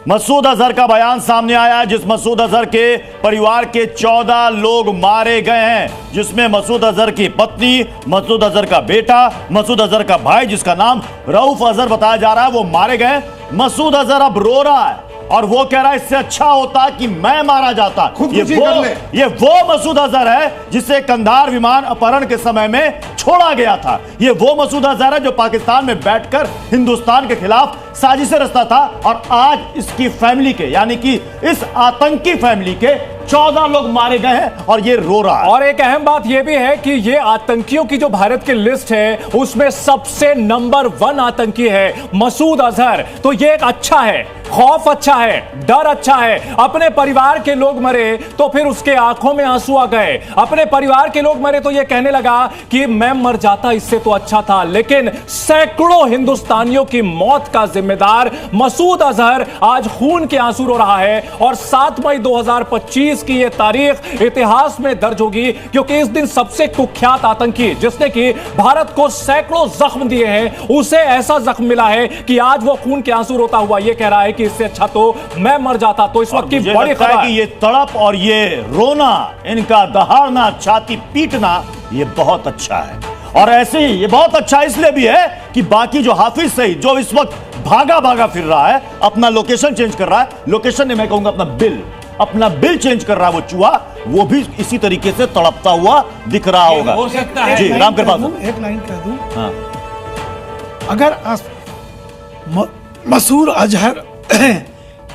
मसूद अजहर का बयान सामने आया है, जिस मसूद अजहर के परिवार के 14 लोग मारे गए हैं, जिसमें मसूद अजहर की पत्नी, मसूद अजहर का बेटा, मसूद अजहर का भाई जिसका नाम रऊफ अजहर बताया जा रहा है, वो मारे गए। मसूद अजहर अब रो रहा है और वो कह रहा है इससे अच्छा होता कि मैं मारा जाता। ये वो मसूद अजहर है जिसे कंधार विमान अपहरण के समय में छोड़ा गया था। ये वो मसूद अजहर है जो पाकिस्तान में बैठकर हिंदुस्तान के खिलाफ साजिशें रचता था, और आज इसकी फैमिली के, यानी कि इस आतंकी फैमिली के 14 लोग मारे गए हैं और ये रो रहा है। और एक अहम बात यह भी है कि ये आतंकियों की जो भारत की लिस्ट है उसमें सबसे नंबर 1 आतंकी है मसूद अजहर। तो ये एक अच्छा है, खौफ अच्छा है, डर अच्छा है। अपने परिवार के लोग मरे तो फिर उसके आंखों में आंसू आ गए। अपने परिवार के लोग मरे तो ये कहने लगा कि मैं मर जाता, इससे तो अच्छा था। लेकिन सैकड़ों हिंदुस्तानियों की मौत का जिम्मेदार मसूद अजहर आज खून के आंसू रो रहा है। और 7 मई 2025 की यह तारीख इतिहास में दर्ज होगी, क्योंकि इस दिन सबसे कुख्यात आतंकी जिसने कि भारत को सैकड़ों जख्म दिए हैं, उसे ऐसा जख्म मिला है कि आज वो खून के आंसू रोता हुआ यह कह रहा है कि इससे अच्छा तो मैं मर जाता। तो इस वक्त की बड़ी खबर है कि ये तड़प और ये रोना, इनका दहाड़ना, छाती पीटना, ये बहुत अच्छा है। और ऐसे ही ये बहुत अच्छा इसलिए भी है कि बाकी जो हाफिज सईद जो इस वक्त भागा भागा फिर रहा है, अपना लोकेशन चेंज कर रहा है, लोकेशन नहीं मैं कहूंगा अपना बिल चेंज कर रहा है, वो चूहा, वो भी इसी तरीके से तड़पता हुआ दिख रहा होगा। हो सकता है। जी राम कृपाल, एक लाइन कह दूं। हाँ। अगर मसूद अजहर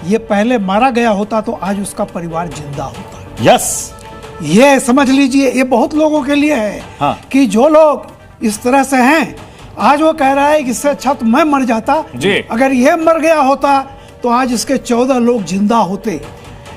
ये पहले मारा गया होता तो आज उसका परिवार जिंदा होता। यस, ये समझ लीजिए, ये बहुत लोगों के लिए है। हाँ। कि जो लोग इस तरह से हैं, आज वो कह रहा है कि इससे अच्छा तो मैं मर जाता। जी। अगर ये मर गया होता तो आज इसके 14 लोग जिंदा होते।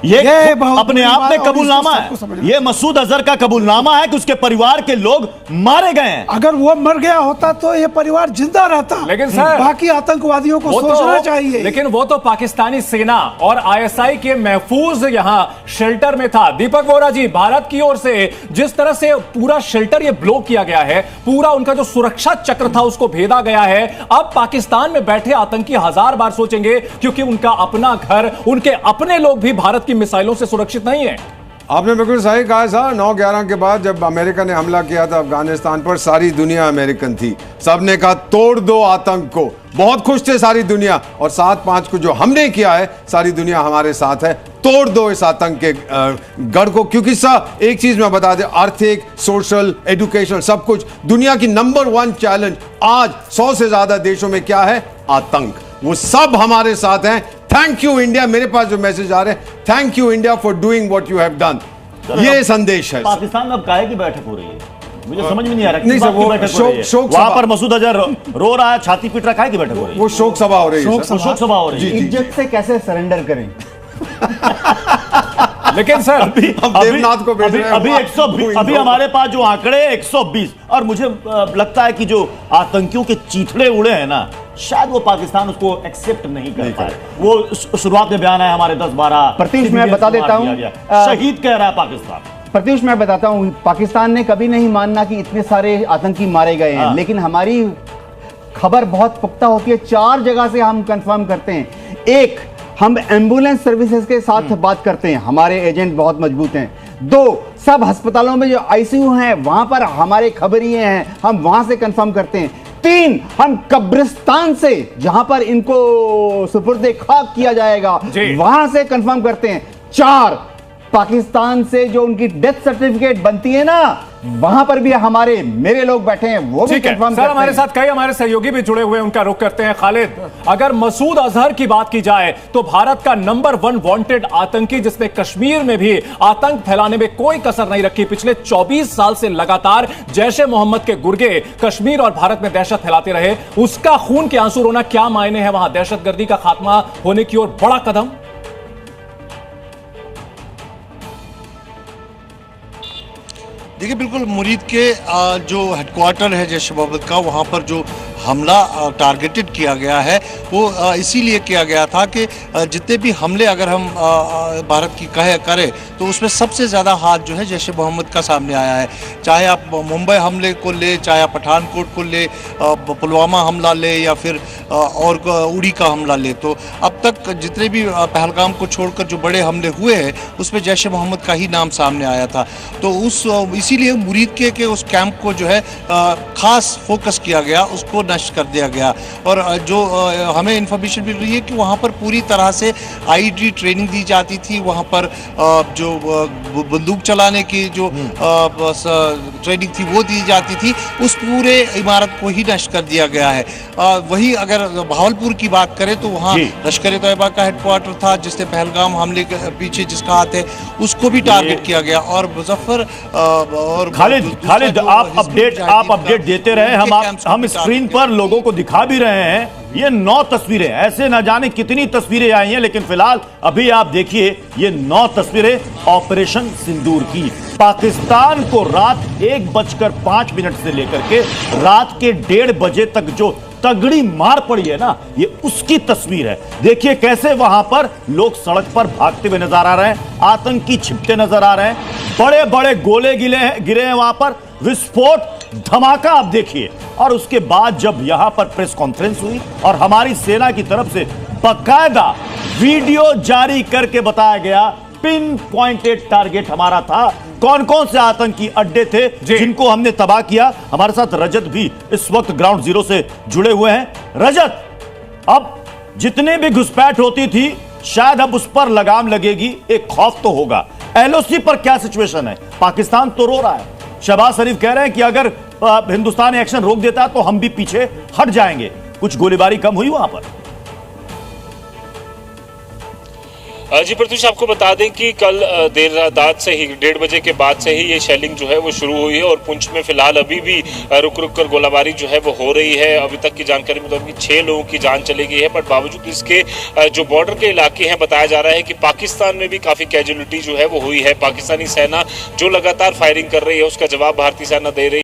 ये बहुत अपने आप में कबूलनामा है। ये मसूद अजहर का कबूलनामा है कि उसके परिवार के लोग मारे गए हैं। अगर वो मर गया होता तो ये परिवार जिंदा रहता। लेकिन सर, बाकी आतंकवादियों को सोचना चाहिए। लेकिन वो तो पाकिस्तानी सेना और आईएसआई के महफूज यहां शेल्टर में था। दीपक वोरा जी, भारत की ओर से जिस तरह से पूरा शेल्टर ये ब्लॉक किया गया है, पूरा उनका जो सुरक्षा चक्र था उसको भेदा गया है। अब पाकिस्तान में बैठे आतंकी 1000 बार सोचेंगे, क्योंकि उनका अपना घर, उनके अपने लोग भी भारत मिसाइलों से सुरक्षित नहीं है। आपने बिल्कुल सही कहा सर। 9/11 के बाद जब अमेरिका ने हमला किया था अफगानिस्तान पर, सारी दुनिया अमेरिकन थी। सबने कहा तोड़ दो आतंक को, बहुत खुश थे सारी दुनिया। और 7/5 को जो हमने किया है, सारी दुनिया हमारे साथ है। तोड़ दो इस आतंक के गढ़ को, क्योंकि सर एक चीज मैं बता दें, आर्थिक, सोशल, एजुकेशन, सब कुछ, दुनिया की नंबर 1 चैलेंज आज 100 से ज्यादा देशों में क्या है? आतंक। वो सब हमारे साथ हैं। Thank you India. मेरे पास जो मैसेज आ रहे हैं, thank you India for doing what you have done. ये संदेश है। पाकिस्तान में अब काहे की बैठक हो रही है, मुझे समझ में नहीं आ रहा। नहीं सर, वो शोक वहां पर मसूद अजहर रो रहा है, छाती पीट रहा है, की बैठक हो रही है? वो शोक सभा हो रही है। शोक सभा हो रही है। इज्जत से कैसे सरेंडर करें? लेकिन सर देवनाथ को अभी 120, अभी हमारे पास जो आंकड़े 120, और मुझे लगता है कि जो आतंकियों के चीथड़े उड़े हैं ना, शायद वो पाकिस्तान उसको एक्सेप्ट नहीं कर पाए। वो शुरुआत में बयान है हमारे 10-12 प्रत्युष मैं बता देता हूं, शहीद कह रहा है पाकिस्तान। प्रत्युष मैं बताता हूं, पाकिस्तान ने कभी नहीं मानना कि इतने सारे आतंकी मारे गए हैं। लेकिन हमारी खबर बहुत पुख्ता होती है। 4 जगह से हम कंफर्म करते हैं। एक, हम एम्बुलेंस सर्विसेज के साथ बात करते हैं, हमारे एजेंट बहुत मजबूत हैं। 2, सब अस्पतालों में जो आईसीयू हैं वहां पर हमारे खबरिए हैं, हम वहां से कंफर्म करते हैं। 3, हम कब्रिस्तान से, जहां पर इनको सुपुर्दे खाक किया जाएगा, वहां से कंफर्म करते हैं। 4, पाकिस्तान से जो उनकी डेथ सर्टिफिकेट बनती है ना, वहां पर भी मेरे लोग बैठे हैं, वो भी कंफर्म करते हैं। हमारे साथ कई हमारे सहयोगी भी जुड़े हुए हैं, उनका रुख करते हैं। खालिद, अगर मसूद अजहर की बात की जाए तो भारत का नंबर 1 वांटेड आतंकी, जिसने कश्मीर में भी आतंक फैलाने में कोई कसर नहीं रखी, पिछले 24 साल से लगातार जैशे मोहम्मद के गुर्गे कश्मीर और भारत में दहशत फैलाते रहे, उसका खून के आंसू रोना क्या मायने हैं वहां? दहशतगर्दी का खात्मा होने की ओर बड़ा कदम। देखिए, बिल्कुल मुरीद के जो हेडक्वार्टर है जैश मोहम्मद का, वहाँ पर जो हमला टारगेटेड किया गया है वो इसीलिए किया गया था कि जितने भी हमले अगर हम भारत की करें तो उसमें सबसे ज़्यादा हाथ जो है जैश ए मोहम्मद का सामने आया है। चाहे आप मुंबई हमले को ले, चाहे आप पठानकोट को ले, पुलवामा हमला ले या फिर और उड़ी का हमला ले, तो अब तक जितने भी पहलगाम को छोड़कर जो बड़े हमले हुए हैं उसमें जैश ए मोहम्मद का ही नाम सामने आया था। तो इसीलिए मुरीद के उस कैंप को जो है खास फोकस किया गया, उसको नष्ट कर दिया गया। और जो हमें इन्फॉर्मेशन मिल रही है कि वहाँ पर पूरी तरह से आईडी ट्रेनिंग दी जाती थी, वहाँ पर जो बंदूक चलाने की जो ट्रेनिंग थी वो दी जाती थी, उस पूरे इमारत को ही नष्ट कर दिया गया है। वही अगर भावलपुर की बात करें तो वहाँ लश्कर ए तैयबा का हेडक्वार्टर था जिसने पहलगाम हमले के पीछे जिसका हाथ है उसको भी टारगेट किया गया। और मुजफ्फर और खालिद आप अपडेट देते रहे, हम स्क्रीन पर लोगों को दिखा भी रहे हैं। ये 9 तस्वीरें, ऐसे न जाने कितनी तस्वीरें आई हैं, लेकिन फिलहाल अभी आप देखिए ये 9 तस्वीरें ऑपरेशन सिंदूर की। पाकिस्तान को रात 1:05 से लेकर के रात के 1:30 बजे तक जो तगड़ी मार पड़ी है ना, ये उसकी तस्वीर है। देखिए कैसे वहां पर लोग सड़क पर भागते हुए नजर आ रहे हैं, आतंकी छिपते नजर आ रहे हैं, बड़े बड़े गोले गिरे हैं वहां पर, विस्फोट धमाका आप देखिए। और उसके बाद जब यहां पर प्रेस कॉन्फ्रेंस हुई और हमारी सेना की तरफ से बकायदा वीडियो जारी करके बताया गया पिन पॉइंटेड टारगेट हमारा था, कौन कौन से आतंकी अड्डे थे जिनको हमने तबाह किया। हमारे साथ रजत भी इस वक्त ग्राउंड जीरो से जुड़े हुए हैं। रजत, अब जितने भी घुसपैठ होती थी शायद अब उस पर लगाम लगेगी, एक खौफ तो होगा। एलओसी पर क्या सिचुएशन है? पाकिस्तान तो रो रहा है, शहबाज शरीफ कह रहे हैं कि अगर हिंदुस्तान एक्शन रोक देता तो हम भी पीछे हट जाएंगे। कुछ गोलीबारी कम हुई वहां पर? जी प्रत्युष, आपको बता दें कि कल देर रात से ही 1:30 बजे के बाद से ही ये शेलिंग जो है वो शुरू हुई है और पुंछ में फिलहाल अभी भी रुक रुक कर गोलाबारी जो है वो हो रही है। अभी तक की जानकारी मतलब कि 6 लोगों की जान चली गई है, बट बावजूद इसके जो बॉर्डर के इलाके हैं बताया जा रहा है कि पाकिस्तान में भी काफ़ी कैजुअलिटी जो है वो हुई है। पाकिस्तानी सेना जो लगातार फायरिंग कर रही है उसका जवाब भारतीय सेना दे रही है।